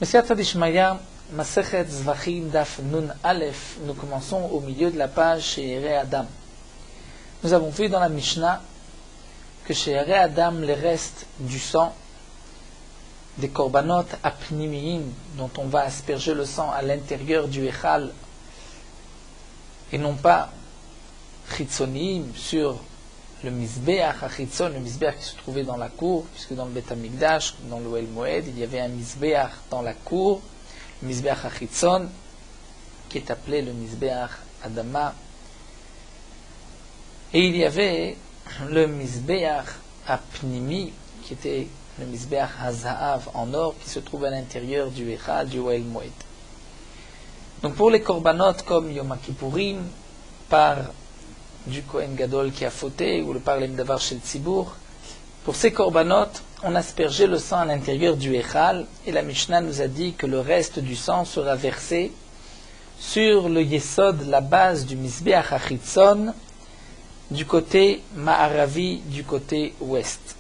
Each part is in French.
Mesiyata Dishmaya, Masechet Zvachim Daf Nun Aleph, nous commençons au milieu de la page chez Ere Adam. Nous avons vu dans la Mishnah que chez Ere Adam, les restes du sang des korbanot apnimiyim, dont on va asperger le sang à l'intérieur du Echal, et non pas chitzoniim sur le Mizbeach Achitzon, le Mizbeach qui se trouvait dans la cour, puisque dans le Bet Hamikdash, dans le Ohel Moed, il y avait un Mizbeach dans la cour, le Mizbeach Achitzon, qui est appelé le Mizbeach Adama. Et il y avait le Mizbeach Apnimi, qui était le Mizbeach Hazahav en or, qui se trouve à l'intérieur du Echal, du Ohel Moed. Donc pour les korbanot comme Yom Kippourim, par du Kohen Gadol qui a fauté, ou le Parlem Davar Shel Tzibour, pour ces korbanot, on aspergeait le sang à l'intérieur du Echal, et la Mishnah nous a dit que le reste du sang sera versé sur le Yesod, la base du Mizbeach Achitzon, du côté Ma'aravi, du côté ouest.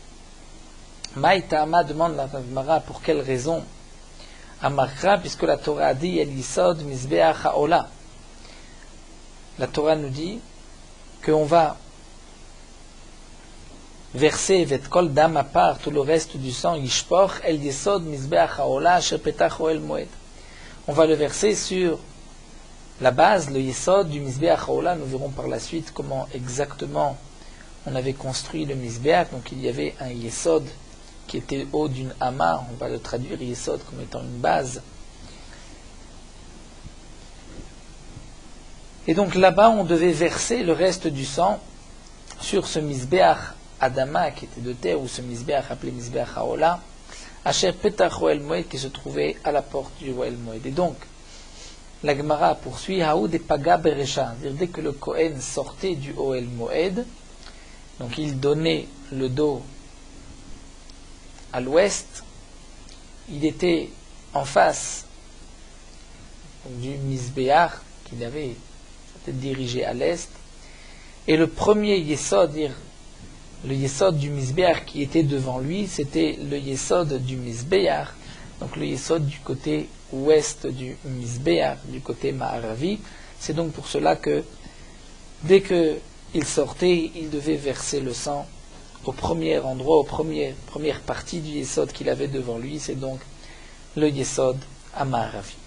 Maïtama demande la Gemara pour quelle raison Amarkra, puisque la Torah a dit El Yesod Mizbeach Ha'ola. La Torah nous dit qu'on va verser vet kol dam à part tout le reste du sang yishpoch el yesod mizbeach haola asher petach ohel moed. On va le verser sur la base, le yesod du mizbeach haola. Nous verrons par la suite comment exactement on avait construit le mizbeach. Donc il y avait un yesod qui était haut d'une hama. On va le traduire yesod comme étant une base. Et donc là-bas, on devait verser le reste du sang sur ce Mizbeach Adama qui était de terre, ou ce Mizbeach appelé Mizbeach Haola, Asher Petach Ohel Moed, qui se trouvait à la porte du Ohel Moed. Et donc, la Gemara poursuit, Haoud et Paga Beresha, c'est-à-dire dès que le Kohen sortait du Ohel Moed, donc il donnait le dos à l'ouest, il était en face du Mizbeach qu'il avait dirigé à l'est, et le premier yesod, le yesod du Mizbeach qui était devant lui, c'était le yesod du Mizbeach, donc le yesod du côté ouest du Mizbeach, du côté Ma'aravi. C'est donc pour cela que dès qu'il sortait, il devait verser le sang au premier endroit, aux première partie du yesod qu'il avait devant lui, c'est donc le yesod à Ma'aravi.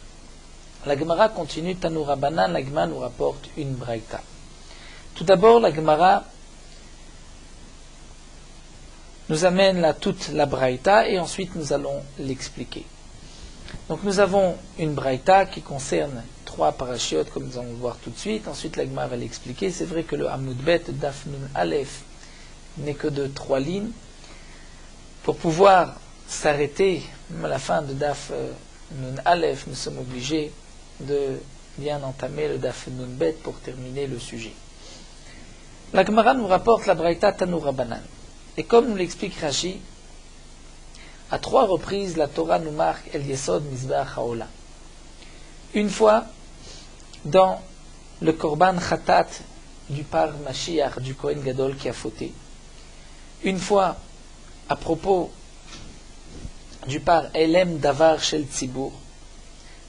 La Gemara continue, Tanu Rabbanan, la Gemara nous rapporte une braïta. Tout d'abord, la Gemara nous amène là toute la braïta et ensuite nous allons l'expliquer. Donc nous avons une braïta qui concerne 3 parachiotes, comme nous allons le voir tout de suite. Ensuite, la Gemara va l'expliquer. C'est vrai que le Hamoud Bet, Daf Nun Aleph, n'est que de 3 lignes. Pour pouvoir s'arrêter à la fin de Daf Nun Aleph, nous sommes obligés de bien entamer le Daf Nun Bet pour terminer le sujet. La Gemara nous rapporte la Braïta Tanu Rabbanan. Et comme nous l'explique Rashi, à 3 reprises la Torah nous marque El Yesod Mizbeach Haola. Une fois dans le Korban Khatat du Par Mashiach, du Kohen Gadol qui a fauté. Une fois à propos du Par Elem Davar Shel Tzibour,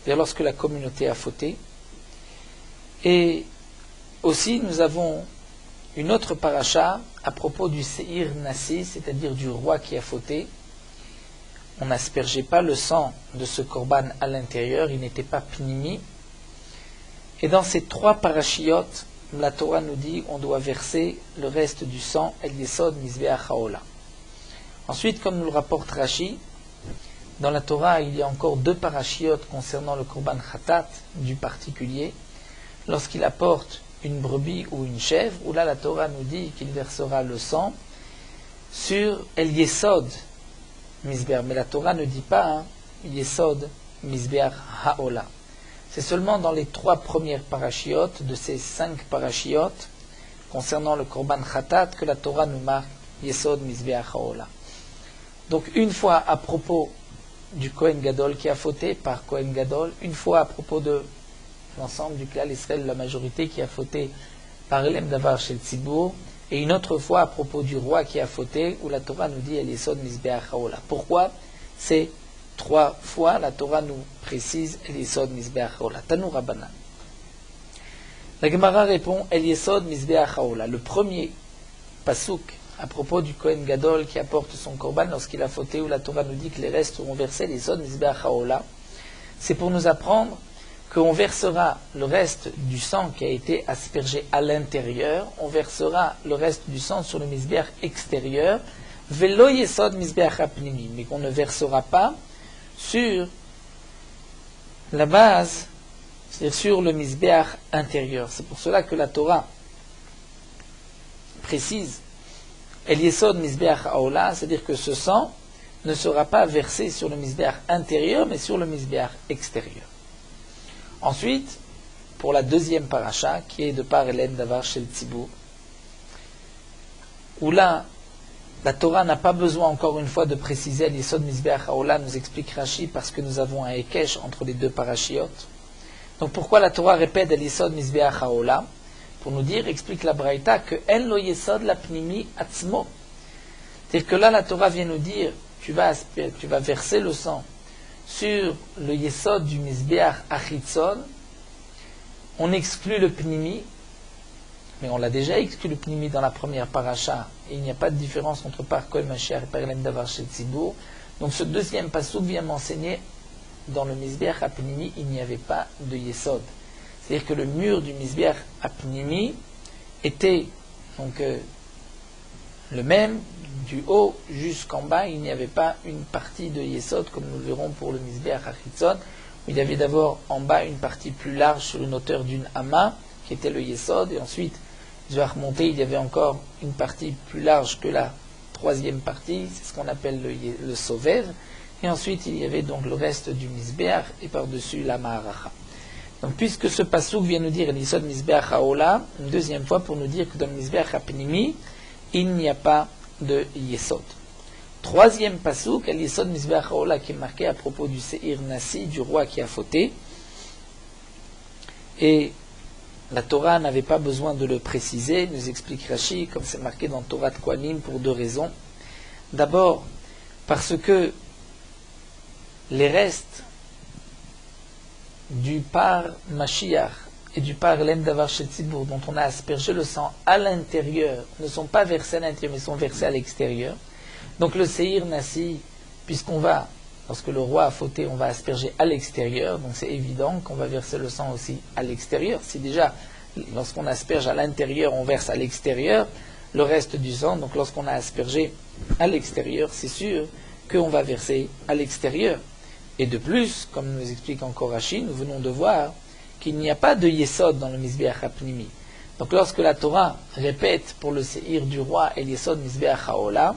lorsque la communauté a fauté. Et aussi nous avons une autre paracha à propos du Seir Nassi, c'est-à-dire du roi qui a fauté. On n'aspergeait pas le sang de ce korban à l'intérieur, il n'était pas pnimi. Et dans ces 3 parachiotes, la Torah nous dit qu'on doit verser le reste du sang, El Yesod Mizbeach Haola. Ensuite, comme nous le rapporte Rashi, dans la Torah, il y a encore 2 parachiotes concernant le Korban Khatat du particulier, lorsqu'il apporte une brebis ou une chèvre, où là la Torah nous dit qu'il versera le sang sur El Yesod Mizbeach. Mais la Torah ne dit pas Yesod Mizbeach Haola. C'est seulement dans les 3 premières parachiotes de ces 5 parachiotes concernant le Korban Khatat que la Torah nous marque Yesod Mizbeach Haola. Donc une fois à propos du Kohen Gadol qui a fauté par Kohen Gadol, une fois à propos de l'ensemble du Klal Israël, la majorité qui a fauté par Elem Davar Shel Tzibour, et une autre fois à propos du roi qui a fauté, où la Torah nous dit El Yesod Mizbeach Haola. Pourquoi ces 3 fois, la Torah nous précise El Yesod Mizbeach Haola. Tanu Rabbanan. La Gemara répond El Yesod Mizbeach Haola. Le premier pasuk à propos du Kohen Gadol qui apporte son korban lorsqu'il a fauté, où la Torah nous dit que les restes seront versés, El Yesod Mizbeach Haola, c'est pour nous apprendre qu'on versera le reste du sang qui a été aspergé à l'intérieur, on versera le reste du sang sur le misbeach extérieur, velo yesod misbeach apnimi, mais qu'on ne versera pas sur la base, c'est-à-dire sur le misbeach intérieur. C'est pour cela que la Torah précise el yesod misbeach haola, c'est-à-dire que ce sang ne sera pas versé sur le misbeach intérieur, mais sur le misbeach extérieur. Ensuite, pour la deuxième paracha, qui est de par Hélène Davar chez le Tzibour, où là, la Torah n'a pas besoin encore une fois de préciser l'Yesod Mizbeach Haola, nous explique Rashi, parce que nous avons un Ekesh entre les deux parachiotes. Donc pourquoi la Torah répète l'Yesod Mizbeach Haola? Pour nous dire, explique la Braïta, que En lo Yesod la Pnimi Atzmo. C'est-à-dire que là, la Torah vient nous dire, tu vas verser le sang sur le Yesod du Mizbeach Achitzon, on exclut le Pnimi, mais on l'a déjà exclu le Pnimi dans la première paracha, et il n'y a pas de différence entre par Kol Mashiach et par Hélène Davar chez Tzibour. Donc ce deuxième passouk vient m'enseigner, dans le Mizbeach Apnimi, il n'y avait pas de Yesod. C'est-à-dire que le mur du Mizbeach Apnimi était donc le même, du haut jusqu'en bas, il n'y avait pas une partie de Yesod, comme nous le verrons pour le Mizbeach Achitzon, où il y avait d'abord en bas une partie plus large sur une hauteur d'une Hama, qui était le Yesod, et ensuite, je vais remonter, il y avait encore une partie plus large que la troisième partie, c'est ce qu'on appelle le Sovev, et ensuite il y avait donc le reste du Mizbeach, et par-dessus la Maharacha. Donc puisque ce passouk vient nous dire Yesod Mizbeach Haola, une deuxième fois pour nous dire que dans le Mizbeach Apnimi, il n'y a pas de Yesod. Troisième passouk, el Yesod Mizbeach Haola, qui est marqué à propos du Seir Nasi, du roi qui a fauté. Et la Torah n'avait pas besoin de le préciser, nous explique Rashi, comme c'est marqué dans Torah de Kohanim, pour deux raisons. D'abord, parce que les restes du par Mashiach et du par Hélène Davar chez Tzibour, dont on a aspergé le sang à l'intérieur, ne sont pas versés à l'intérieur, mais sont versés à l'extérieur. Donc le Seir Nasi, lorsque le roi a fauté, on va asperger à l'extérieur, donc c'est évident qu'on va verser le sang aussi à l'extérieur. Si déjà, lorsqu'on asperge à l'intérieur, on verse à l'extérieur le reste du sang, donc lorsqu'on a aspergé à l'extérieur, c'est sûr qu'on va verser à l'extérieur. Et de plus, comme nous explique encore Rashi, nous venons de voir qu'il n'y a pas de Yesod dans le Mizbeach Apnimi. Donc lorsque la Torah répète pour le Seir du roi El Yesod Mizbeach Haola,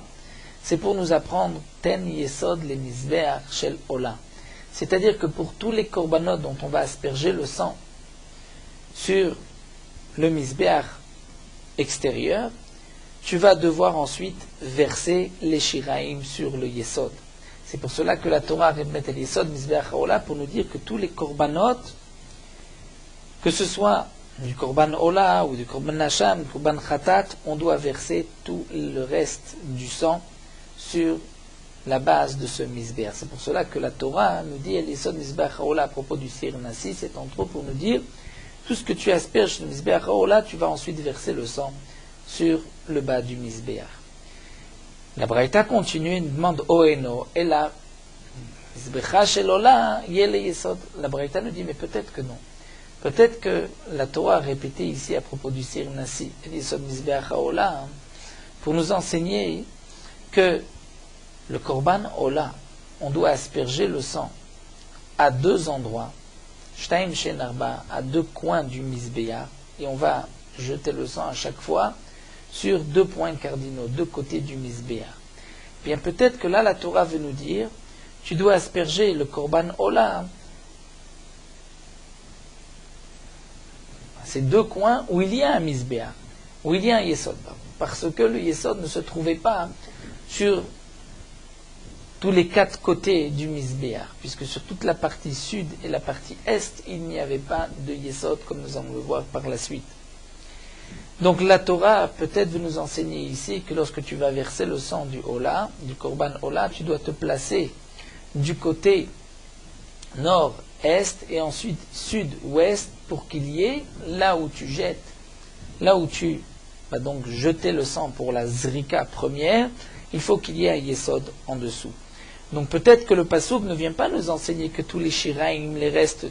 c'est pour nous apprendre Ten Yesod le Mizbeach Shel Ola. C'est-à-dire que pour tous les korbanot dont on va asperger le sang sur le Mizbeach extérieur, tu vas devoir ensuite verser les Shiraim sur le Yesod. C'est pour cela que la Torah répète El Yesod Mizbeach Haola pour nous dire que tous les korbanot, que ce soit du korban Ola ou du korban Nasham, du korban Khatat, on doit verser tout le reste du sang sur la base de ce Mizbeach. C'est pour cela que la Torah nous dit El Yesod Mizbeach Haola à propos du Seir Nasi, c'est entre autres pour nous dire tout ce que tu asperges sur le Mizbeach Haola, tu vas ensuite verser le sang sur le bas du Mizbeach. La Braïta continue et nous demande Oeno, et la Mizbecha Shel Ola, Yele Yesod. La Braïta nous dit, mais peut-être que non. Peut-être que la Torah a répété ici à propos du Seir Nasi, El Yesod Mizbeach Haola, pour nous enseigner que le Korban Ola, on doit asperger le sang à deux endroits, Shtaim Shen Arba, à deux coins du Mizbeach, et on va jeter le sang à chaque fois sur deux points cardinaux, deux côtés du Mizbeach. Bien peut-être que là la Torah veut nous dire, tu dois asperger le Korban Ola à ces deux coins où il y a un Mizbeach, où il y a un Yesod, parce que le Yesod ne se trouvait pas sur tous les quatre côtés du Mizbeach, puisque sur toute la partie sud et la partie est, il n'y avait pas de Yesod, comme nous allons le voir par la suite. Donc la Torah peut-être veut nous enseigner ici que lorsque tu vas verser le sang du Ola, du Korban Ola, tu dois te placer du côté nord-est et ensuite sud-ouest pour qu'il y ait là où tu jettes, là où tu vas donc jeter le sang pour la zrika première, il faut qu'il y ait un yesod en dessous. Donc peut-être que le pasouk ne vient pas nous enseigner que tous les shiraim, les restes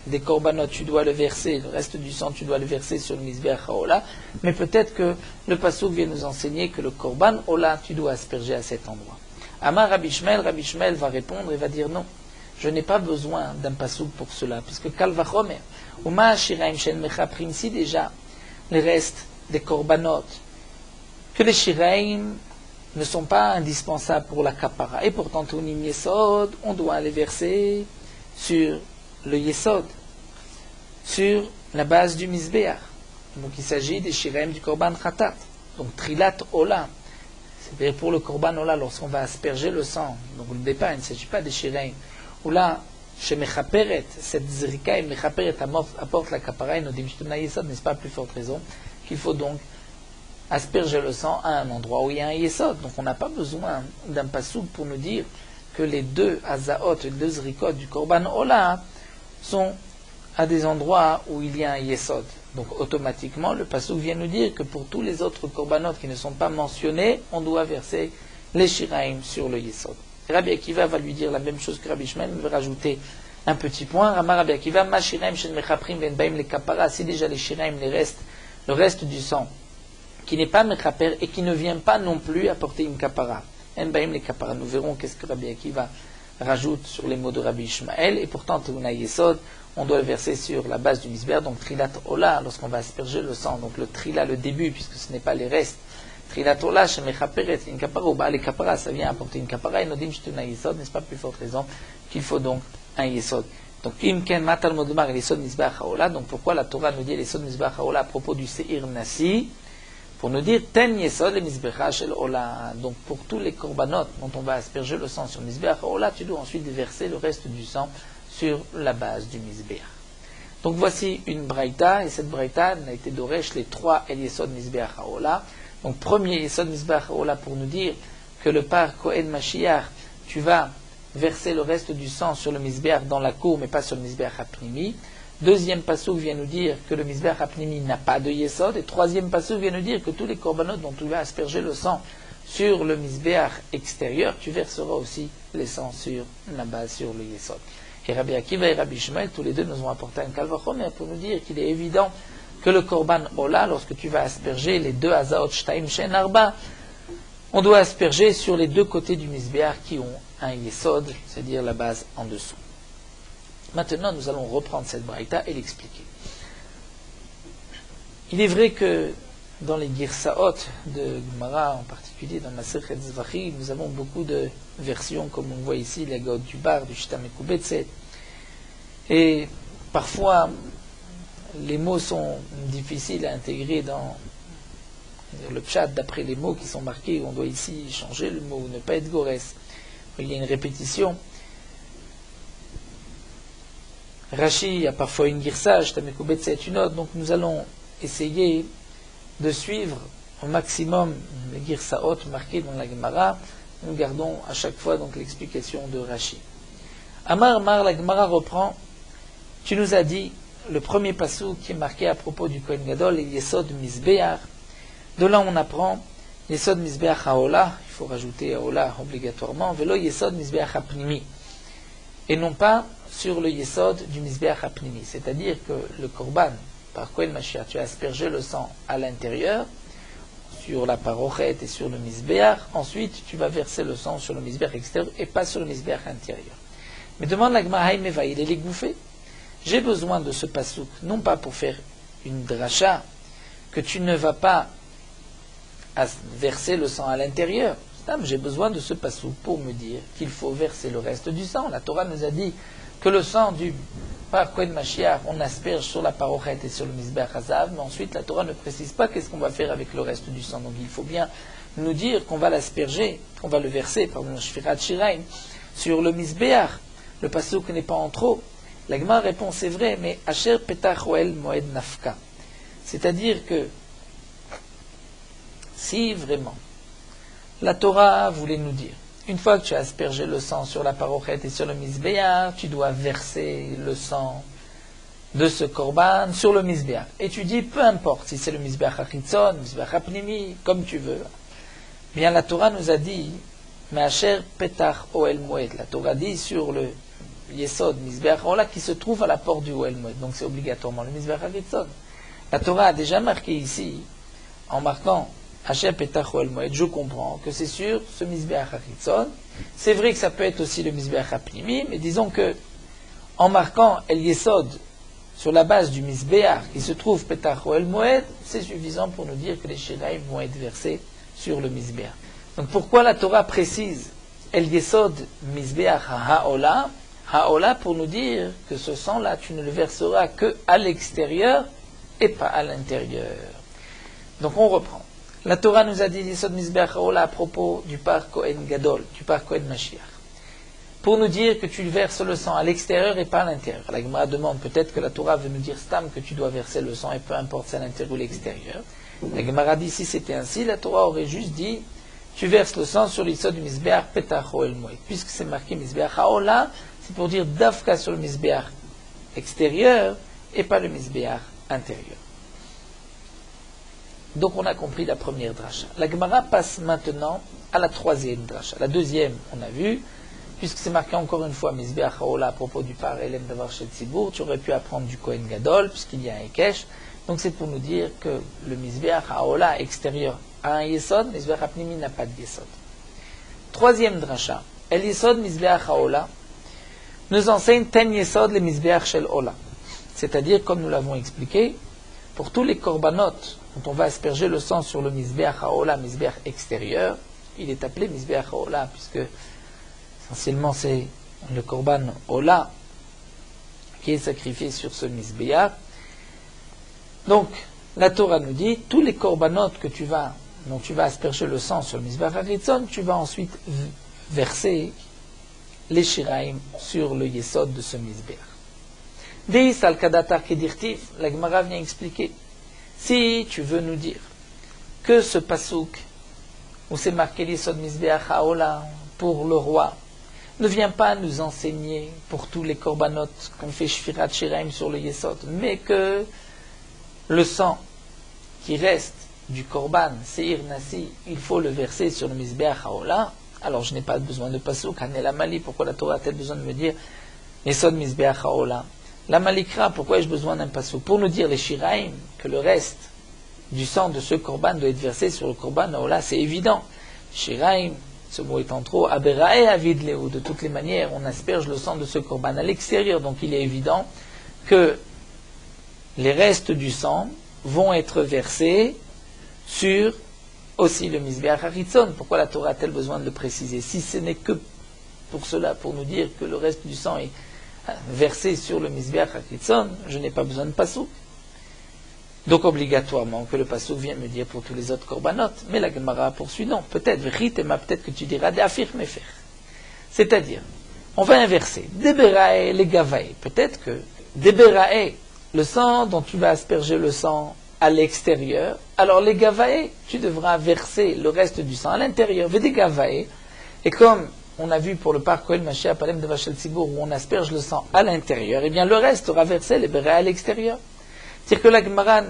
des korbanot, tu dois le verser, le reste du sang, tu dois le verser sur le mizbeach haola, mais peut-être que le pasouk vient nous enseigner que le korban ola, tu dois asperger à cet endroit. Amar Rabbi Shmuel va répondre et va dire non, je n'ai pas besoin d'un pasouk pour cela, puisque kal vachomer, uma shiraim shen mechaprim, si déjà les restes des korbanot, que les shiraim ne sont pas indispensables pour la kapara, et pourtant tonim yesod, on doit les verser sur le yesod, sur la base du mizbeach. Donc il s'agit des shiraim du korban khatat, donc trilat ola. C'est-à-dire pour le korban ola, lorsqu'on va asperger le sang, donc au départ il ne s'agit pas des shiraim, ou là, chez mechaperet, cette zrika et mechaperet apporte la kapara, et nous dit yesod, n'est-ce pas à plus forte raison qu'il faut donc asperger le sang à un endroit où il y a un yesod. Donc on n'a pas besoin d'un pasouk pour nous dire que les deux azaot, les deux zrikot du korban ola sont à des endroits où il y a un yesod. Donc automatiquement, le pasouk vient nous dire que pour tous les autres korbanot qui ne sont pas mentionnés, on doit verser les shiraim sur le yesod. Rabbi Akiva va lui dire la même chose que Rabbi Shmuel, il va rajouter un petit point. Rabbi Akiva, ma shiraim shen mechaprim ven baim le kapara, si déjà les shiraim, le reste du sang, qui n'est pas mechaper et qui ne vient pas non plus apporter une kapara. En baim le kapara. Nous verrons qu'est-ce que Rabbi Akiva rajoute sur les mots de Rabbi Ishmael, et pourtant, Teuna Yesod, on doit le verser sur la base du misber, donc Trilat Ola, lorsqu'on va asperger le sang, donc le Trila, le début, puisque ce n'est pas les restes. Trilat Ola, Shemechaperet, une kapara, ou les kapara, ça vient apporter une kapara, et Nodim Shtuna Yesod, n'est-ce pas plus forte raison qu'il faut donc un Yesod. Donc, Imken Matal Modumar et Yesod Misbach Haola, donc pourquoi la Torah nous dit Yesod Misbach Haola à propos du Seir Nasi, pour nous dire Ten Yesod le Misbecha Shel Ola. Donc pour tous les korbanot dont on va asperger le sang sur le Misbeach Ola, tu dois ensuite verser le reste du sang sur la base du Misbeach. Donc voici une braïta, et cette braïta n'a été d'Oresh les trois El Yesod Misbeach Ola. Donc premier Yesod Misbeach Ola pour nous dire que le par Kohen Mashiach, tu vas verser le reste du sang sur le Misbeach dans la cour, mais pas sur le Misbeach Apnimi. Deuxième passouk vient nous dire que le Misbeach Apnimi n'a pas de Yesod. Et troisième passouk vient nous dire que tous les korbanot dont tu vas asperger le sang sur le Misbeach extérieur, tu verseras aussi les sangs sur la base, sur le Yesod. Et Rabbi Akiva et Rabbi Shmuel, tous les deux nous ont apporté un kalvachomer pour nous dire qu'il est évident que le korban Ola, lorsque tu vas asperger les deux Azaot Shtaim Shen Arba, on doit asperger sur les deux côtés du Misbeach qui ont un Yesod, c'est-à-dire la base en dessous. Maintenant, nous allons reprendre cette braïta et l'expliquer. Il est vrai que dans les Girsaot de Gemara, en particulier dans Masechet Zvachi, nous avons beaucoup de versions, comme on voit ici, la God du Bar, du Shita Mekubetset. Et parfois, les mots sont difficiles à intégrer dans le pshat, d'après les mots qui sont marqués. On doit ici changer le mot, ne pas être Gores. Il y a une répétition. Rashi a parfois une girsage, Tamekubetset une autre, donc nous allons essayer de suivre au maximum les girsaot marqués dans la Gemara. Nous gardons à chaque fois donc l'explication de Rashi. Amar Mar, la Gemara reprend, tu nous as dit, le premier passou qui est marqué à propos du Kohen Gadol, est Yesod Misbeach. De là on apprend Yesod Misbeach Haola, il faut rajouter Haola obligatoirement, Velo Yesod Misbeach Apnimi. Et non pas sur le Yesod du Misbeach Apnimi. C'est-à-dire que le Korban, par Kohen Mashiach, tu as aspergé le sang à l'intérieur, sur la parochet et sur le Misbeach. Ensuite, tu vas verser le sang sur le Misbeach extérieur et pas sur le Misbeach intérieur. Mais demande la Gemara, Haïmeva, il estégouffé. J'ai besoin de ce pasouk, non pas pour faire une dracha, que tu ne vas pas verser le sang à l'intérieur. J'ai besoin de ce pasouk pour me dire qu'il faut verser le reste du sang. La Torah nous a dit que le sang du par Kohen Mashiach, on asperge sur la parochet et sur le Misbeach Hazav, mais ensuite la Torah ne précise pas qu'est-ce qu'on va faire avec le reste du sang. Donc il faut bien nous dire qu'on va l'asperger, qu'on va le verser, pardon, Shfirat Shiraim, sur le Misbeach. Le pasouk n'est pas en trop. La Gemara répond, c'est vrai, mais Asher Petach Oel Moed Nafka. C'est-à-dire que si vraiment la Torah voulait nous dire une fois que tu as aspergé le sang sur la parochet et sur le misbéach, tu dois verser le sang de ce korban sur le misbéach. Et tu dis, peu importe si c'est le misbéach hachitzon, misbéach hapnimi, comme tu veux. Bien, la Torah nous a dit, Me'asher petach oel moed. La Torah dit sur le yesod misbéach haola qui se trouve à la porte du oel moed. Donc c'est obligatoirement le misbéach hachitzon. La Torah a déjà marqué ici, en marquant Asher petach oel moed, je comprends que c'est sur ce misbéach hachitzon. C'est vrai que ça peut être aussi le misbéach hapnimi, mais disons que en marquant el yesod sur la base du misbéach qui se trouve petach oel moed, c'est suffisant pour nous dire que les shiraim vont être versés sur le misbéach. Donc pourquoi la Torah précise el yesod misbéach haola, haola pour nous dire que ce sang-là tu ne le verseras que à l'extérieur et pas à l'intérieur. Donc on reprend. La Torah nous a dit yesod misbéach haola à propos du par Kohen Gadol, du par Kohen Mashiach, pour nous dire que tu verses le sang à l'extérieur et pas à l'intérieur. La Gemara demande peut-être que la Torah veut nous dire stam que tu dois verser le sang et peu importe c'est à l'intérieur ou l'extérieur. La Gemara dit si c'était ainsi, la Torah aurait juste dit tu verses le sang sur l'issod du misbéach petach oel moed. Puisque c'est marqué misbéach haola, c'est pour dire dafka sur le misbéach extérieur et pas le misbéach intérieur. Donc on a compris la première dracha. La Gemara passe maintenant à la troisième dracha. La deuxième, on a vu, puisque c'est marqué encore une fois misbéach haola à propos du par elem davar shel tzibour, tu aurais pu apprendre du Kohen Gadol, puisqu'il y a un Hekesh. Donc c'est pour nous dire que le misbéach haola extérieur a un yesod, misbéach hapnimi n'a pas de yesod. Troisième dracha, el yesod misbéach haola nous enseigne ten yesod le misbéach shel ola. C'est-à-dire, comme nous l'avons expliqué, pour tous les korbanot dont on va asperger le sang sur le misbéach haola, misbéach extérieur, il est appelé misbéach haola, puisque essentiellement c'est le korban ola qui est sacrifié sur ce misbéach. Donc, la Torah nous dit, tous les korbanot dont tu vas asperger le sang sur le misbéach haritzon, tu vas ensuite verser les shiraim sur le yesod de ce misbéach. Deis al kadatar kedirtiv, la Gemara vient expliquer. Si tu veux nous dire que ce pasouk, où c'est marqué yesod misbéach haola pour le roi, ne vient pas nous enseigner pour tous les korbanot qu'on fait shfirat shiraim sur le yesod, mais que le sang qui reste du korban, seir nasi, il faut le verser sur le misbéach haola. Alors je n'ai pas besoin de pasuk, hanel amali, pourquoi la Torah a-t-elle besoin de me dire yesod misbéach haola? La malikra, pourquoi ai-je besoin d'un pasuk? Pour nous dire les shiraim, que le reste du sang de ce korban doit être versé sur le korban haola, c'est évident. Shiraim, ce mot étant trop, aberae avid leu, de toutes les manières, on asperge le sang de ce korban à l'extérieur, donc il est évident que les restes du sang vont être versés sur aussi le misbéach haritzon. Pourquoi la Torah a-t-elle besoin de le préciser? Si ce n'est que pour cela, pour nous dire que le reste du sang est versé sur le misbéach haritzon, je n'ai pas besoin de pasouk. Donc obligatoirement que le pasouk vienne me dire pour tous les autres korbanot. Mais la Gemara poursuit non. Peut-être que tu diras d'afir mefer. C'est-à-dire, on va inverser. Deberae le gavae. Peut-être que deberae, le sang dont tu vas asperger le sang à l'extérieur, alors les gavae, tu devras verser le reste du sang à l'intérieur. Vede gavae, et comme on a vu pour le par Kohen Mashiach Palem de Vachel Tzibour où on asperge le sang à l'intérieur, eh bien le reste sera versé les berae à l'extérieur. C'est-à-dire que la Gemara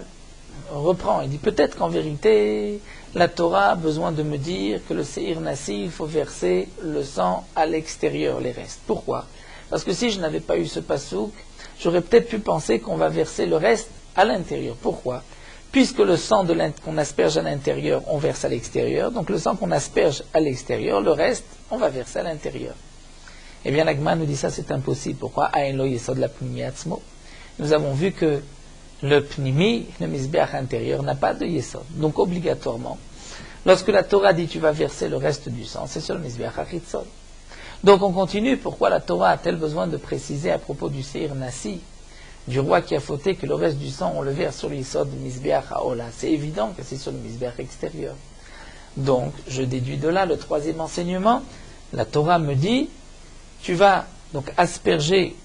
reprend, il dit peut-être qu'en vérité, la Torah a besoin de me dire que le Seir Nasi, il faut verser le sang à l'extérieur, les restes. Pourquoi? Parce que si je n'avais pas eu ce pasouk, j'aurais peut-être pu penser qu'on va verser le reste à l'intérieur. Pourquoi? Puisque le sang qu'on asperge à l'intérieur, on verse à l'extérieur, donc le sang qu'on asperge à l'extérieur, le reste, on va verser à l'intérieur. Eh bien, la Gemara nous dit ça, c'est impossible. Pourquoi? Aïn lo yesod la pnimi atzmo. Nous avons vu que le pnimi, le misbéach intérieur, n'a pas de yesod. Donc, obligatoirement, lorsque la Torah dit tu vas verser le reste du sang, c'est sur le misbéach haritzon. Donc, on continue. Pourquoi la Torah a-t-elle besoin de préciser à propos du Seir Nasi, du roi qui a fauté, que le reste du sang, on le verse sur le yesod du misbéach haola? C'est évident que c'est sur le misbéach extérieur. Donc, je déduis de là le troisième enseignement. La Torah me dit, tu vas donc asperger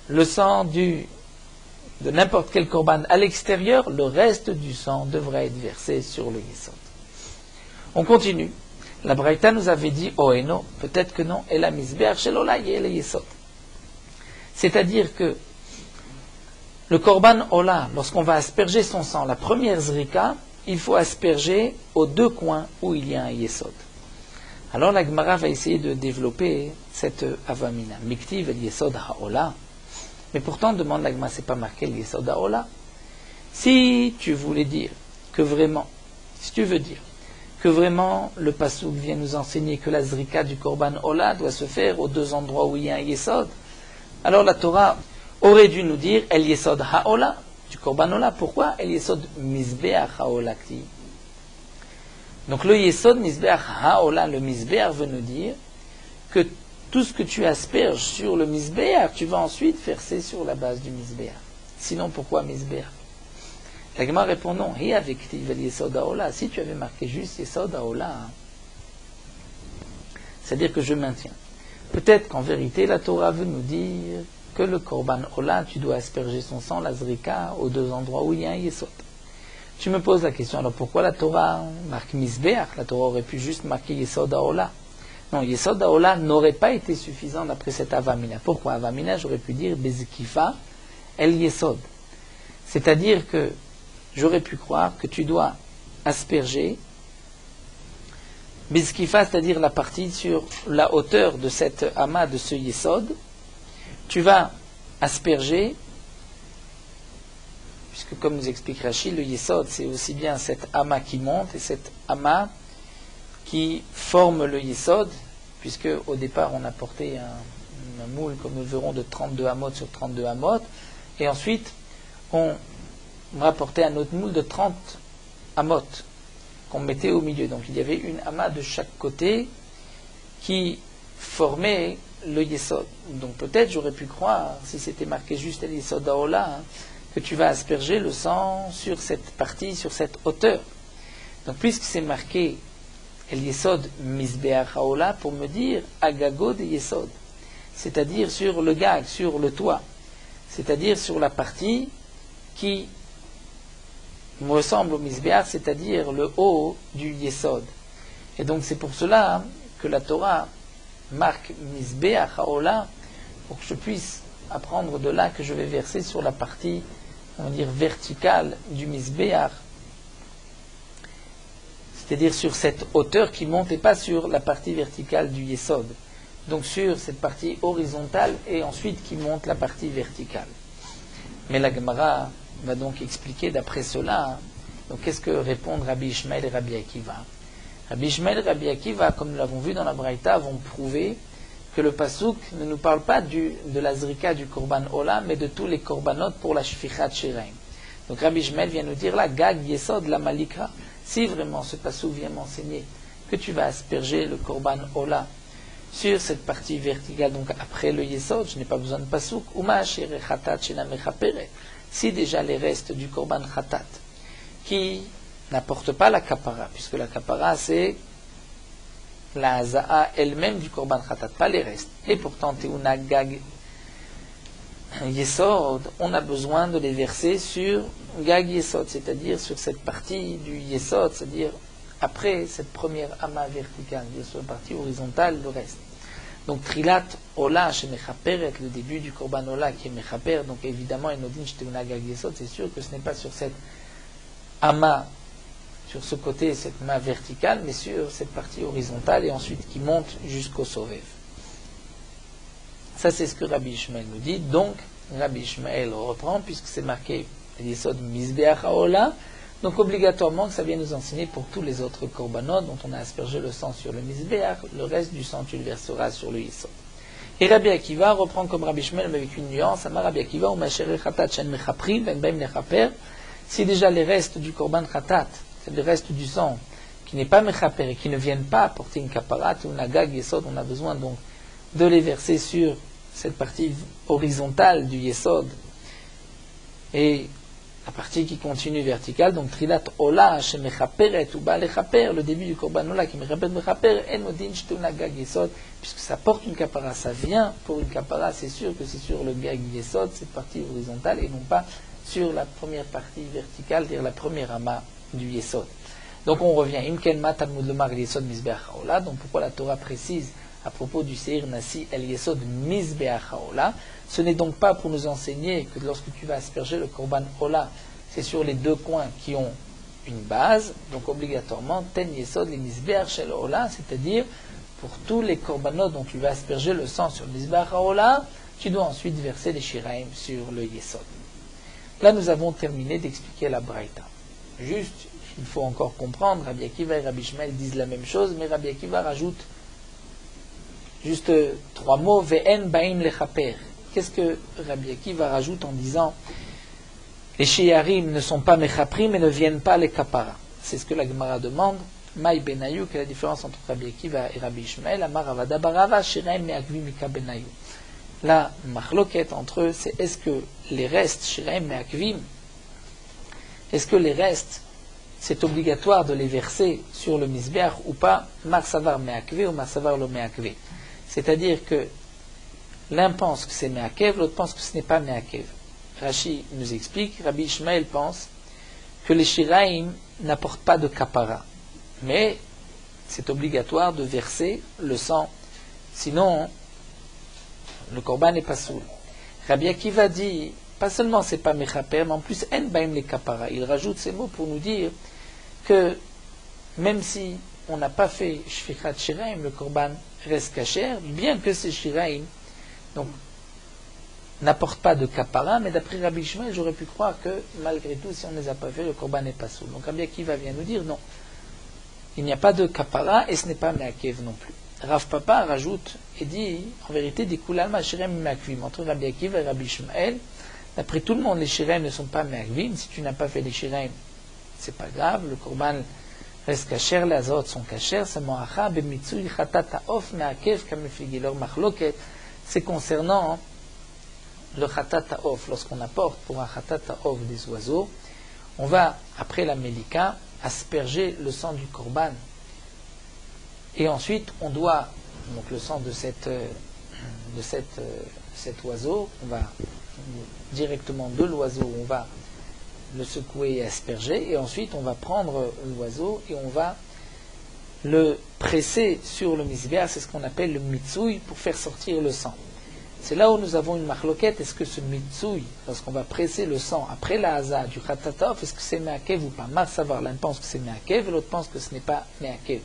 le sang de n'importe quel korban à l'extérieur, le reste du sang devrait être versé sur le yesod. On continue. La Braïta nous avait dit, oh et non, peut-être que non, et la misbeach shel ola yeh le yesod. C'est-à-dire que le korban ola, lorsqu'on va asperger son sang, la première zrika, il faut asperger aux deux coins où il y a un yesod. Alors la Gemara va essayer de développer cette avamina. Miktiv el yesod ha'ola. Mais pourtant, demande la Gemara, c'est pas marqué le yesod ha'ola. Si tu voulais dire que vraiment, si tu veux dire que vraiment le pasouk vient nous enseigner que la zrika du korban ola doit se faire aux deux endroits où il y a un yesod, alors la Torah aurait dû nous dire el yesod ha'ola du korban ola. Pourquoi el yesod mizbeach ha'ola kti? Donc le yesod mizbeach ha'ola, le mizbeach veut nous dire que tout ce que tu asperges sur le mizbeach, tu vas ensuite verser sur la base du mizbeach. Sinon pourquoi mizbeach? La Gemara répond non. Hi avec yesod ha'ola. Si tu avais marqué juste yesod ha'ola, c'est-à-dire que je maintiens. Peut-être qu'en vérité la Torah veut nous dire que le korban ola, tu dois asperger son sang, la zrika, aux deux endroits où il y a un yesod. Tu me poses la question, alors pourquoi la Torah marque mizbeach? La Torah aurait pu juste marquer yesod ha'ola. Non, yesod ha'ola n'aurait pas été suffisant d'après cette avamina. Pourquoi avamina? J'aurais pu dire bezikifa el yesod. C'est-à-dire que j'aurais pu croire que tu dois asperger Bizkifa, c'est-à-dire la partie sur la hauteur de cette amas, de ce yesod. Tu vas asperger, puisque comme nous explique Rashi, le yesod, c'est aussi bien cette amas qui monte et cette amas qui forme le yesod, puisque au départ on a porté un moule, comme nous le verrons, de 32 amot sur 32 amot, et ensuite on rapportait un autre moule de 30 amot qu'on mettait au milieu. Donc il y avait une amas de chaque côté qui formait le yesod. Donc peut-être j'aurais pu croire, si c'était marqué juste el yesod ha'ola, que tu vas asperger le sang sur cette partie, sur cette hauteur. Donc puisque c'est marqué el yesod mizbeach ha'ola, pour me dire agago de yesod, c'est-à-dire sur le gag, sur le toit, c'est-à-dire sur la partie qui me ressemble au mizbeach, c'est-à-dire le haut du yesod. Et donc c'est pour cela que la Torah marque mizbeach ha'ola, pour que je puisse apprendre de là que je vais verser sur la partie, on va dire, verticale du mizbeach, c'est-à-dire sur cette hauteur qui monte et pas sur la partie verticale du yesod. Donc sur cette partie horizontale et ensuite qui monte la partie verticale. Mais la Gemara va donc expliquer d'après cela. Donc qu'est-ce que répondent Rabbi Ishmael et Rabbi Akiva? Rabbi Ishmael et Rabbi Akiva, comme nous l'avons vu dans la Braïta, vont prouver que le pasuk ne nous parle pas de la zrika du korban ola, mais de tous les korbanot pour la shfichat shiraim. Donc Rabbi Ishmael vient nous dire là, gag yesod la malika. Si vraiment ce pasuk vient m'enseigner que tu vas asperger le korban ola sur cette partie verticale, donc après le yesod, je n'ai pas besoin de pasuk. Uma shere chatat shena mechaperet. Si déjà les restes du korban khatat, qui n'apportent pas la kapara, puisque la kapara c'est la haza'a elle-même du korban khatat, pas les restes, et pourtant teuna gag yesod, on a besoin de les verser sur gag yesod, c'est-à-dire sur cette partie du yesod, c'est-à-dire après cette première amas verticale, sur la partie horizontale, le reste. Donc trilat ola chez mechaperet, le début du korban ola qui est mechaper, donc évidemment enodin shteuna gag yesod, c'est sûr que ce n'est pas sur cette amas, sur ce côté, cette main verticale, mais sur cette partie horizontale et ensuite qui monte jusqu'au sovev. Ça c'est ce que Rabbi Ishmael nous dit. Donc Rabbi Ishmael reprend puisque c'est marqué yesod mizbeach ha'ola. Donc obligatoirement que ça vient nous enseigner pour tous les autres korbanot dont on a aspergé le sang sur le mizbeach, le reste du sang tu le verseras sur le yesod. Et Rabbi Akiva reprend comme Rabbi Ishmael mais avec une nuance. Amar Rabbi Akiva ou ma'asher chatat shen mechaprim ben beim lechaper. Si déjà les restes du korban chatat, c'est le reste du sang qui n'est pas mechaper et qui ne viennent pas apporter une kaparat ou une agag yesod, on a besoin donc de les verser sur cette partie horizontale du yesod et la partie qui continue verticale, donc trilat ola chez mechaperet ou ba lechaper, le début du korban ola qui mechaper en odin shtuna gag yesod, puisque ça porte une kapara, ça vient pour une kapara, c'est sûr que c'est sur le gag yesod, cette partie horizontale et non pas sur la première partie verticale, c'est-à-dire la première amas du yesod. Donc on revient. Imkenma Talmud Lomar Yesod Mizbeach Haola. Donc pourquoi la Torah précise à propos du Seir Nasi El Yesod Mizbeach Haola? Ce n'est donc pas pour nous enseigner que lorsque tu vas asperger le Korban Ola, c'est sur les deux coins qui ont une base. Donc obligatoirement, Ten Yesod les Mizbeach Shel Ola, c'est-à-dire pour tous les korbanot dont tu vas asperger le sang sur le Mizbeach Haola, tu dois ensuite verser les Shiraim sur le Yesod. Là, nous avons terminé d'expliquer la Braïta. Juste, il faut encore comprendre, Rabbi Akiva et Rabbi Ishmael disent la même chose, mais Rabbi Akiva rajoute juste 3 mots, Ve'en ba'im lechaper. Qu'est-ce que Rabbi Akiva rajoute en disant les shiyarim ne sont pas mechaprim et ne viennent pas les kapara? C'est ce que la Gemara demande. Maï benayu, quelle est la différence entre Rabbi Akiva et Rabbi Ishmael? Amar avada barava, shiraim me'akvim mika benayu. La machloket entre eux, c'est est-ce que les restes, shiraim me'akvim, est-ce que les restes, c'est obligatoire de les verser sur le misbeach ou pas? Mar savar me'akve ou mar savar lo me'akve. C'est-à-dire que l'un pense que c'est me'akev, l'autre pense que ce n'est pas me'akev. Rashi nous explique, Rabbi Ishmael pense que les shiraim n'apportent pas de kapara, mais c'est obligatoire de verser le sang, sinon le korban n'est pas soul. Rabbi Akiva dit, pas seulement c'est pas mechaper, mais en plus en baim les kapara. Il rajoute ces mots pour nous dire que même si on n'a pas fait shfichat shiraim, le korban reste kasher, bien que ces shiraim donc n'apportent pas de kapara, mais d'après Rabbi Ishmael, j'aurais pu croire que malgré tout, si on ne les a pas fait, le korban n'est pas soul. Donc Rabbi Akiva vient nous dire non, il n'y a pas de kapara et ce n'est pas meakev non plus. Rav Papa rajoute et dit, en vérité, des kulalma shirem meakvim, entre Rabbi Akiva et Rabbi Ishmael, d'après tout le monde, les shirem ne sont pas meakvim. Si tu n'as pas fait les shirem, c'est pas grave, le korban reste kasher, les azot sont kasher, c'est moacha, bemitsui, chatata of, meakev, kamefigi, leur machloket, c'est concernant le chatata of, lorsqu'on apporte pour un chatata of des oiseaux, on va, après la melika, asperger le sang du korban. Et ensuite, on doit, donc le sang de cet oiseau, on va directement de l'oiseau, on va le secouer et asperger, et ensuite on va prendre l'oiseau et on va le presser sur le misbéa, c'est ce qu'on appelle le mitsouï, pour faire sortir le sang. C'est là où nous avons une marloquette, est-ce que ce mitsouï, lorsqu'on va presser le sang après la haza du khatataf, est-ce que c'est meakev ou pas? Mar savar, l'un pense que c'est meakev, et l'autre pense que ce n'est pas meakev.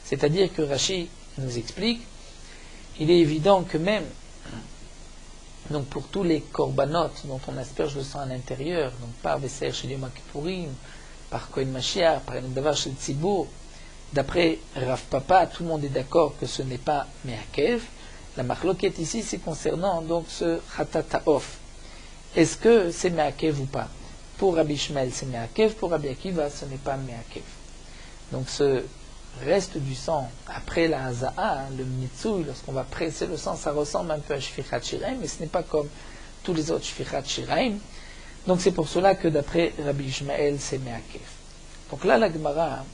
C'est-à-dire que Rashi nous explique, il est évident que même, donc pour tous les korbanot dont on asperge le sang à l'intérieur, donc par Veser chez les Makipourim, par Kohen Mashiach, par Davar chez le Tzibour, d'après Rav Papa, tout le monde est d'accord que ce n'est pas meakev. La marloquette ici, c'est concernant donc ce Khatataof. Est-ce que c'est meakev ou pas? Pour Rabbi Ishmael, c'est meakev, pour Rabbi Akiva, ce n'est pas meakev. Donc ce reste du sang après la haza'a, le mitsouï, lorsqu'on va presser le sang, ça ressemble un peu à shfichat shiraim, mais ce n'est pas comme tous les autres shfichat shiraim. Donc c'est pour cela que d'après Rabbi Ishmael, c'est meakev. Donc là, la Gemara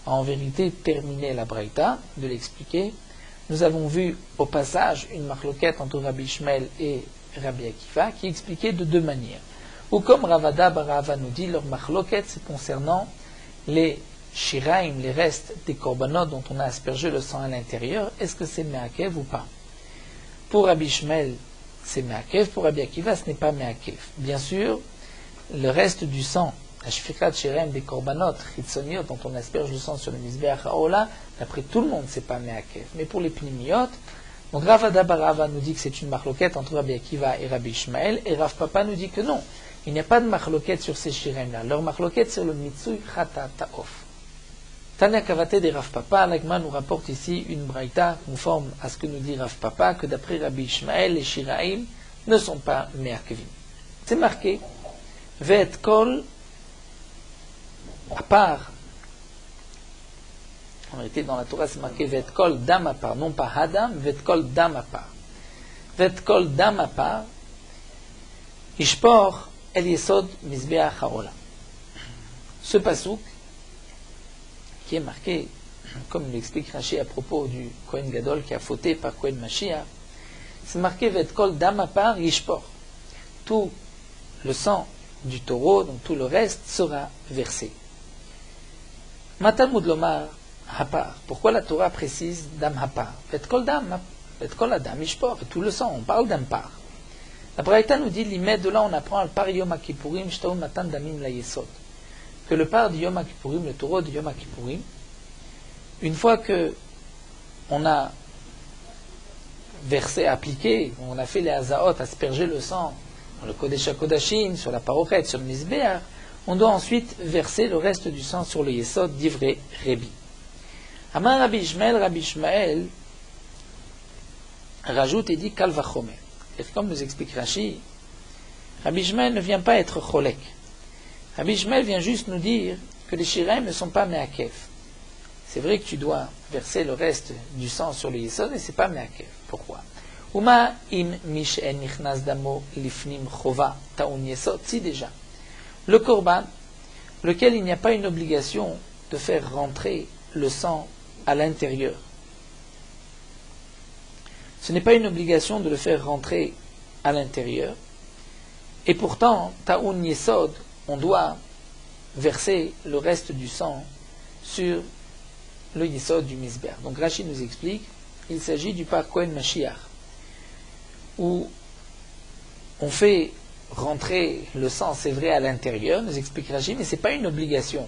a en vérité terminé la braïta, de l'expliquer. Nous avons vu au passage une marloquette entre Rabbi Ishmael et Rabbi Akiva qui expliquait de deux manières. Ou comme Ravada Barava nous dit, leur marloquette c'est concernant les shiraim, les restes des korbanot dont on a aspergé le sang à l'intérieur, est-ce que c'est meakev ou pas? Pour Rabbi Ishmael, c'est meakev, pour Rabbi Akiva, ce n'est pas meakev. Bien sûr, le reste du sang, la shfikat shiraim des korbanot, chitzoniot, dont on asperge le sang sur le misbeach haola, d'après tout le monde, c'est pas meakev. Mais pour les pnimiot, donc Ravada Barava nous dit que c'est une marloquette entre Rabbi Akiva et Rabbi Ishmael, et Rav Papa nous dit que non, il n'y a pas de marloquette sur ces shiraim-là. Leur marloquette, c'est le mitsui chatataof. Tanya Kavate de Rav Papa, l'Agma nous rapporte ici une braïta conforme à ce que nous dit Rav Papa, que d'après Rabbi Ishmael, les shiraim ne sont pas meakevim. C'est marqué, Ve'et kol, à part, en réalité dans la Torah c'est marqué Ve'et kol dam à part, non pas Hadam, Ve'et kol dam à part. Ve'et kol dam à part, Ishpor el yesod mizbeach haola. Ce pasouk, qui est marqué, comme l'explique Rashi à propos du Kohen Gadol qui a fauté par Kohen Mashiach, c'est marqué Ve'et kol dam à part yishpor. Tout le sang du taureau, donc tout le reste, sera versé. Matalmud lomar hapar. Pourquoi la Torah précise dam hapar? Et kol adam ishpor, et tout le sang, on parle d'un par. La Braïta nous dit, l'imède de là on apprend al par Yom HaKippurim, shtaou matan damim la yesod. Que le par de Yom HaKippurim, le taureau de Yom HaKippurim, une fois que on a versé, appliqué, on a fait les hazaot, asperger le sang, dans le Kodesh HaKodashim, sur la parochet, sur le Mizbeach, on doit ensuite verser le reste du sang sur le Yesod d'Ivré Rébi. Amar Rabbi Ishmael rajoute et dit Kal vachomer. Et comme nous explique Rashi, Rabbi Ishmael ne vient pas être cholek. Rabbi Ishmael vient juste nous dire que les shiraim ne sont pas me'akev. C'est vrai que tu dois verser le reste du sang sur le Yesod, mais c'est pas me'akev. Pourquoi? Uma im mish'en nichnas damo lifnim chova taun Yesod. Si déjà, le korban, lequel il n'y a pas une obligation de faire rentrer le sang à l'intérieur. Ce n'est pas une obligation de le faire rentrer à l'intérieur. Et pourtant, taun Yesod, on doit verser le reste du sang sur le Yesod du Mizbeach. Donc Rashi nous explique, il s'agit du par Kohen Mashiach, où on fait rentrer le sang, c'est vrai, à l'intérieur, nous explique Rashi, mais ce n'est pas une obligation.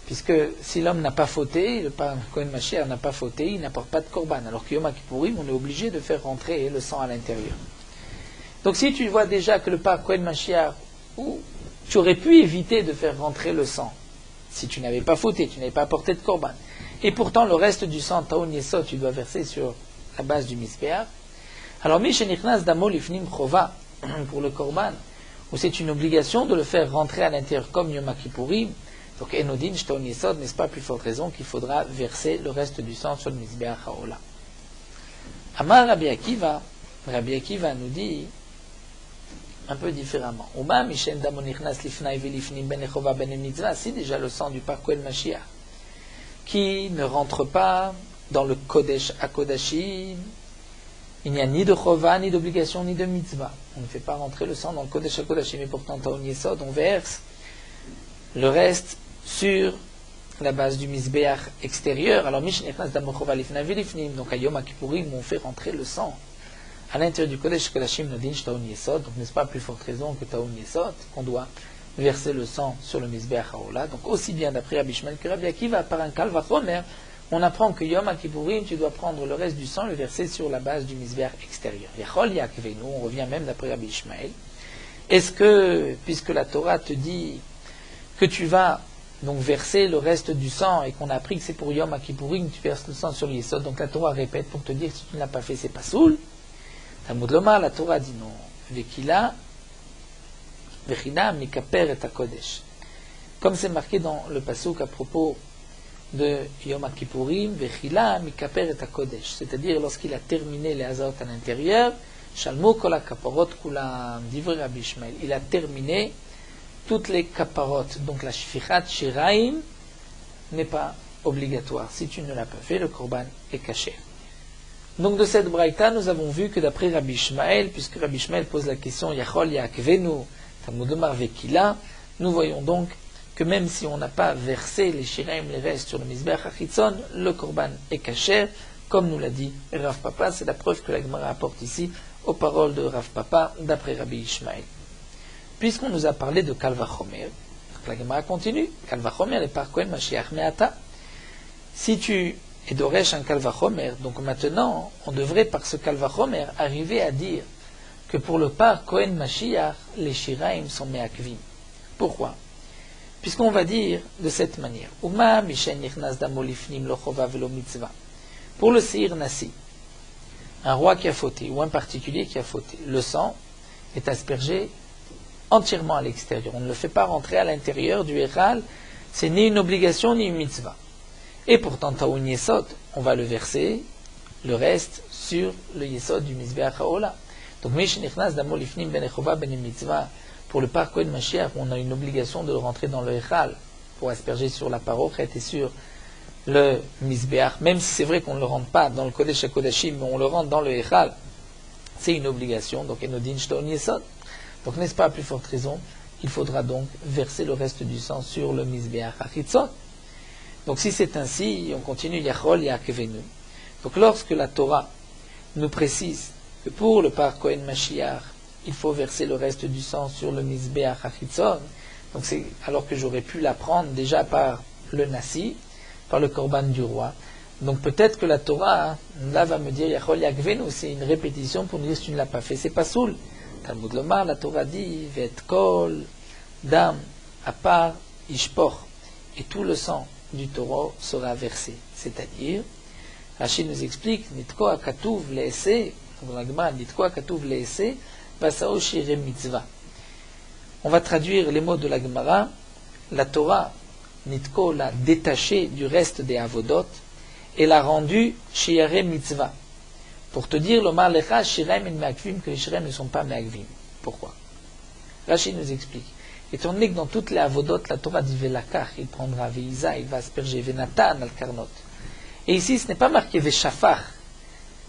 Puisque si l'homme n'a pas fauté, le par Kohen Mashiach n'a pas fauté, il n'apporte pas de korban. Alors que Yom Kippourim, on est obligé de faire rentrer le sang à l'intérieur. Donc si tu vois déjà que le par Kohen Mashiach, où tu aurais pu éviter de faire rentrer le sang, si tu n'avais pas fauté, tu n'avais pas apporté de korban, et pourtant le reste du sang, taon yesod, tu dois verser sur la base du Mizbeach, alors Mishenichnas damo lifnim chova, pour le korban, où c'est une obligation de le faire rentrer à l'intérieur comme Yom Kippourim, donc Enodin, Shtaon Yesod, n'est-ce pas plus forte raison qu'il faudra verser le reste du sang sur le Mizbeach Haola. Amar Rabbi Akiva nous dit un peu différemment. Uma Mishen Damo Nichnas Lifnai Velifnim Ben Echova Ben Mitzvah, c'est déjà le sang du par Kohen Mashiach, qui ne rentre pas dans le Kodesh HaKodashim. Il n'y a ni de Chova, ni d'obligation, ni de mitzvah. On ne fait pas rentrer le sang dans le Kodesh HaKodashim, mais pourtant, Taon Yesod, on verse le reste sur la base du Mizbeach extérieur. Alors, Mishnechnas Damo Chova Lifnai Velifnim, donc à Yom Kippourim, on fait rentrer le sang à l'intérieur du Kodesh HaKodashim, Nodin Taon Yesod, donc n'est-ce pas plus forte raison que Taon Yesod, qu'on doit verser le sang sur le Mizbeach Haola. Donc aussi bien d'après Rabbi Ishmael que Rabbi Akiva, par un Kal vachomer, on apprend que Yom Kippourim, tu dois prendre le reste du sang et le verser sur la base du Mizbeach extérieur. Yachol Yakvenu, on revient même d'après Rabbi Ishmael. Est-ce que, puisque la Torah te dit que tu vas donc verser le reste du sang et qu'on a appris que c'est pour Yom Kippourim, tu verses le sang sur le Yesod, donc la Torah répète pour te dire que si tu ne l'as pas fait, c'est pas soul. Talmud Lomar, la Torah dit non. Vekila, Vechina, Mikaper et Kodesh. Comme c'est marqué dans le pasuk à propos de Yom Kippourim, Vechila, Mikaper et Kodesh. C'est-à-dire lorsqu'il a terminé les hazot à l'intérieur, Shalmo kol kaparot kulam, divrei Rabbi Ishmael. Il a terminé toutes les kaparot. Donc la shfichat shiraim n'est pas obligatoire. Si tu ne l'as pas fait, le korban est caché. Donc de cette braïta, nous avons vu que d'après Rabbi Ishmael, puisque Rabbi Ishmael pose la question Yachol Yakvenu, Talmud Lomar Vekila, nous voyons donc que même si on n'a pas versé les shiraim, les restes sur le Mizbeach HaChitzon, le korban est caché, comme nous l'a dit Rav Papa. C'est la preuve que la Gemara apporte ici aux paroles de Rav Papa d'après Rabbi Ishmael. Puisqu'on nous a parlé de Kal vachomer, la Gemara continue, Kal vachomer est par Kohen Mashiach Me'ata. Si tu es d'Oresh un Kal vachomer, donc maintenant, on devrait par ce Kal vachomer arriver à dire que pour le par Kohen Mashiach, les shiraim sont me'akvim. Pourquoi? Puisqu'on va dire de cette manière, Uma mishen nichnas damo lifnim lo chova velo mitzvah. Pour le Seir Nasi, un roi qui a fauté, ou un particulier qui a fauté, le sang est aspergé entièrement à l'extérieur. On ne le fait pas rentrer à l'intérieur du Héral, c'est ni une obligation ni une mitzvah. Et pourtant, Taoun Yesod, on va le verser, le reste, sur le Yesod du Mizbeach Haola. Donc, Mishnichnas Damo Lifnim Ben Echova Ben Mitzvah, pour le par Kohen Mashiach, on a une obligation de le rentrer dans le Héral, pour asperger sur la parochet et sur le Mizbeach, même si c'est vrai qu'on ne le rentre pas dans le Kodesh HaKodashim, mais on le rentre dans le Héral, c'est une obligation, donc Enodin Shtaon Yesod. Donc, n'est-ce pas à plus forte raison, il faudra donc verser le reste du sang sur le Mizbeach HaChitzon. Donc si c'est ainsi, on continue Yachol Yaakevenu. Donc lorsque la Torah nous précise que pour le par Kohen Mashiach, il faut verser le reste du sang sur le Mizbeach Achitzon, donc c'est alors que j'aurais pu l'apprendre déjà par le Nasi, par le Korban du roi. Donc peut-être que la Torah, là, va me dire Yachol Yaakevenu, c'est une répétition pour me dire si tu ne l'as pas fait, c'est pas soul. Talmud Lomar, la Torah dit Vet Kol Dam Apar Ishpor, et tout le sang du taureau sera versé. C'est-à-dire, Rashi nous explique Nitko Akatuv Leese, dans la Gemara, Nitko Akatuv Leese, Vasao Shire Mitzvah. On va traduire les mots de la Gemara. La Torah, Nitko l'a détaché du reste des Avodot et l'a rendu Shire Mitzvah. Pour te dire, l'Omar Lecha, Shirem et Meakvim, que les Shirem ne sont pas Meakvim. Pourquoi? Rashi nous explique. Étant donné que dans toutes les avodot, la Torah dit Velakach, il prendra Veïza, il va asperger Venatan al Karnot. Et ici, ce n'est pas marqué Veshafar.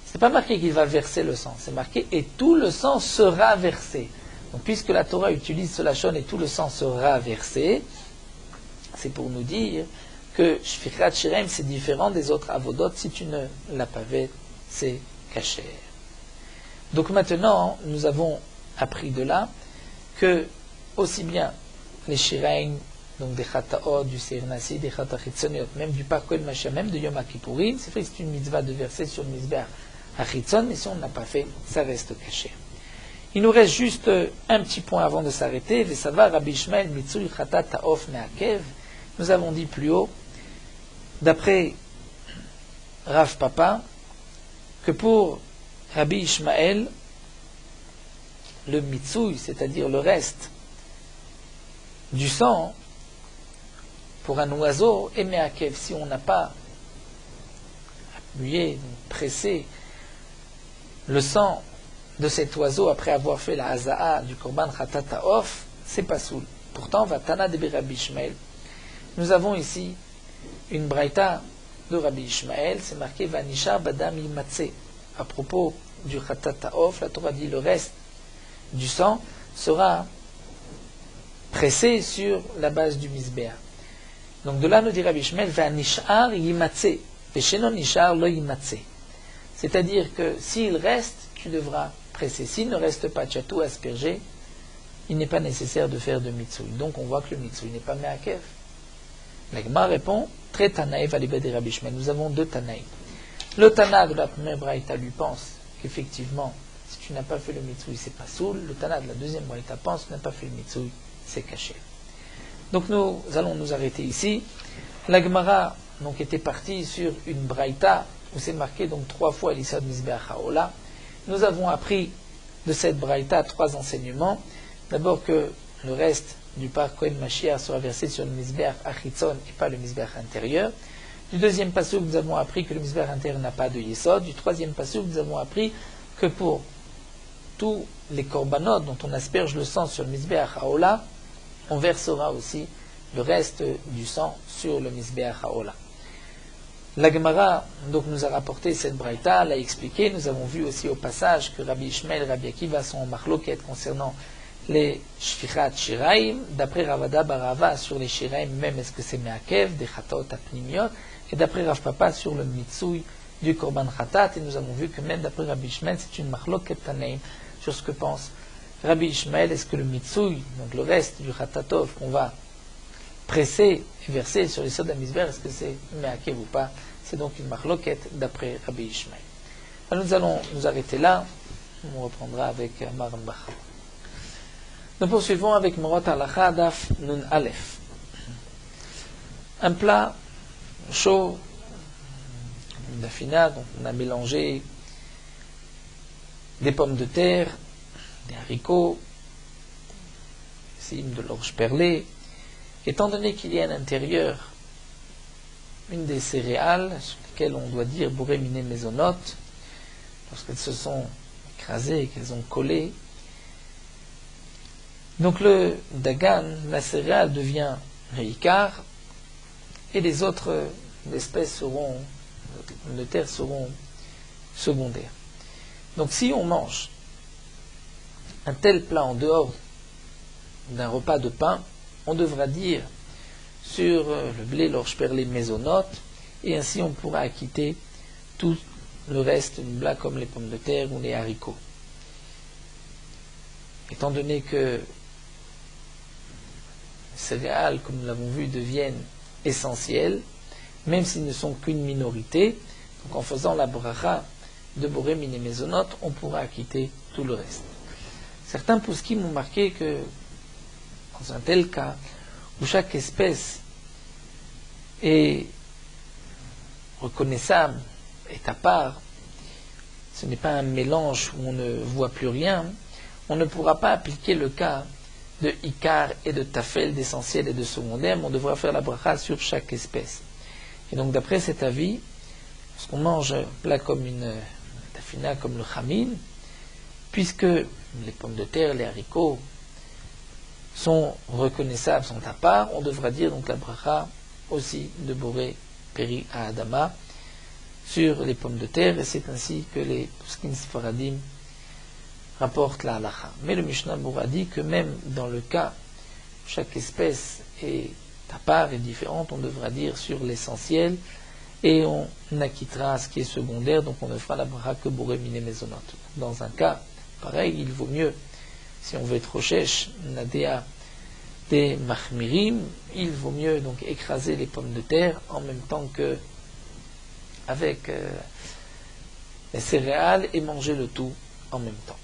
Ce n'est pas marqué qu'il va verser le sang. C'est marqué et tout le sang sera versé. Donc, puisque la Torah utilise ce lachon et tout le sang sera versé, c'est pour nous dire que Shfichat Shirem, c'est différent des autres avodot. Si tu ne l'as pas fait, c'est caché. Donc maintenant, nous avons appris de là que aussi bien les Shiraim, donc des Chataot, du Seir Nasi, des Chatachitzoniot, même du Parkoel Mashiach, même de Yom Kippourim, c'est vrai que c'est une mitzvah de verser sur le Mizbeach Achitzon, mais si on ne l'a pas fait, ça reste caché. Il nous reste juste un petit point avant de s'arrêter. Vesava Rabbi Ishmael Mitzui Chatat Taof Meakev. Nous avons dit plus haut, d'après Rav Papa, que pour Rabbi Ishmael, le Mitzui, c'est-à-dire le reste du sang, pour un oiseau, et Meakev, si on n'a pas appuyé, pressé le sang de cet oiseau après avoir fait la haza'a du korban chatat ta'of, c'est pas soul. Pourtant, Vatana de Rabbi Ishmael, nous avons ici une braïta de Rabbi Ishmael, c'est marqué Vanishar badam yimatse. À propos du chatat ta'of, la Torah dit le reste du sang sera pressé sur la base du Mizbeach. Donc de là nous dit Rabbi Ishmael Vanishar yimatse, Veshenon nishar lo yimatse. C'est-à-dire que s'il reste, tu devras presser. S'il ne reste pas, tu as tout aspergé, il n'est pas nécessaire de faire de mitsui. Donc on voit que le mitsui n'est pas meakev. La Gemara répond, très tanaïf à l'ibé de Rabbi Ishmael. Nous avons deux tanaïs. Le tana de la première braïta lui pense qu'effectivement, si tu n'as pas fait le mitsui, c'est pas soul. Le tana de la deuxième braïta pense que tu n'as pas fait le mitsui, c'est caché. Donc nous allons nous arrêter ici. La Gemara donc était partie sur une braïta où c'est marqué donc 3 fois l'Issad Mizbeach Haola. Nous avons appris de cette braïta 3 enseignements. D'abord que le reste du par Kohen Mashiach sera versé sur le Mizbeach Achitzon et pas le Mizbeach intérieur. Du deuxième passage, nous avons appris que le Mizbeach intérieur n'a pas de Yesod. Du troisième passage, nous avons appris que pour tous les korbanot dont on asperge le sang sur le Mizbeach Haola, on versera aussi le reste du sang sur le Mizbeach Haola. La Gemara donc nous a rapporté cette braïta, l'a expliqué. Nous avons vu aussi au passage que Rabbi Ishmael et Rabbi Akiva sont en marloquette concernant les shfichat shiraim. D'après Ravada Barava sur les shiraim, même est-ce que c'est meakev, des chataot apnimiot, et d'après Rav Papa sur le mitsui du korban chatat. Et nous avons vu que même d'après Rabbi Ishmael, c'est une marloquette taneim sur ce que pense Rabbi Ishmael. Est-ce que le mitsui, donc le reste du chatatov qu'on va presser et verser sur les sodas misber, est-ce que c'est meakev ou pas? C'est donc une marloquette d'après Rabbi Ishmael. Alors nous allons nous arrêter là. On reprendra avec Marambach. Nous poursuivons avec Morot Halacha Daf Nun Aleph. Un plat chaud, d'affinade, donc on a mélangé des pommes de terre, des haricots, de l'orge perlée. Étant donné qu'il y a à l'intérieur une des céréales sur lesquelles on doit dire bourré miné mésonote, lorsqu'elles se sont écrasées et qu'elles ont collé, donc le dagan, la céréale devient réicard et les autres espèces de terre seront secondaires. Donc si on mange un tel plat en dehors d'un repas de pain, on devra dire sur le blé, l'orge, perlé, mésonote, et ainsi on pourra acquitter tout le reste du blé comme les pommes de terre ou les haricots. Étant donné que les céréales, comme nous l'avons vu, deviennent essentielles, même s'ils ne sont qu'une minorité, donc en faisant la bracha de Boré Miné Mésonote, on pourra acquitter tout le reste. Certains poskim ont marqué que, dans un tel cas, où chaque espèce est reconnaissable, est à part, ce n'est pas un mélange où on ne voit plus rien, on ne pourra pas appliquer le cas de Ikar et de Tafel, d'essentiel et de secondaire, mais on devra faire la bracha sur chaque espèce. Et donc d'après cet avis, lorsqu'on mange un plat comme une tafina, comme le chamin, puisque les pommes de terre, les haricots sont reconnaissables, sont à part, on devra dire donc la bracha aussi de Boré Peri à Adama sur les pommes de terre, et c'est ainsi que les poskim sfaradim rapportent la halacha. Mais le Mishnah Berurah dit que même dans le cas où chaque espèce est à part et différente, on devra dire sur l'essentiel, et on acquittera ce qui est secondaire, donc on ne fera la bracha que Boré Miné Mésonote. Dans un cas pareil, il vaut mieux, si on veut être rochesh, nadéa des machmirim, il vaut mieux donc écraser les pommes de terre en même temps que avec les céréales et manger le tout en même temps.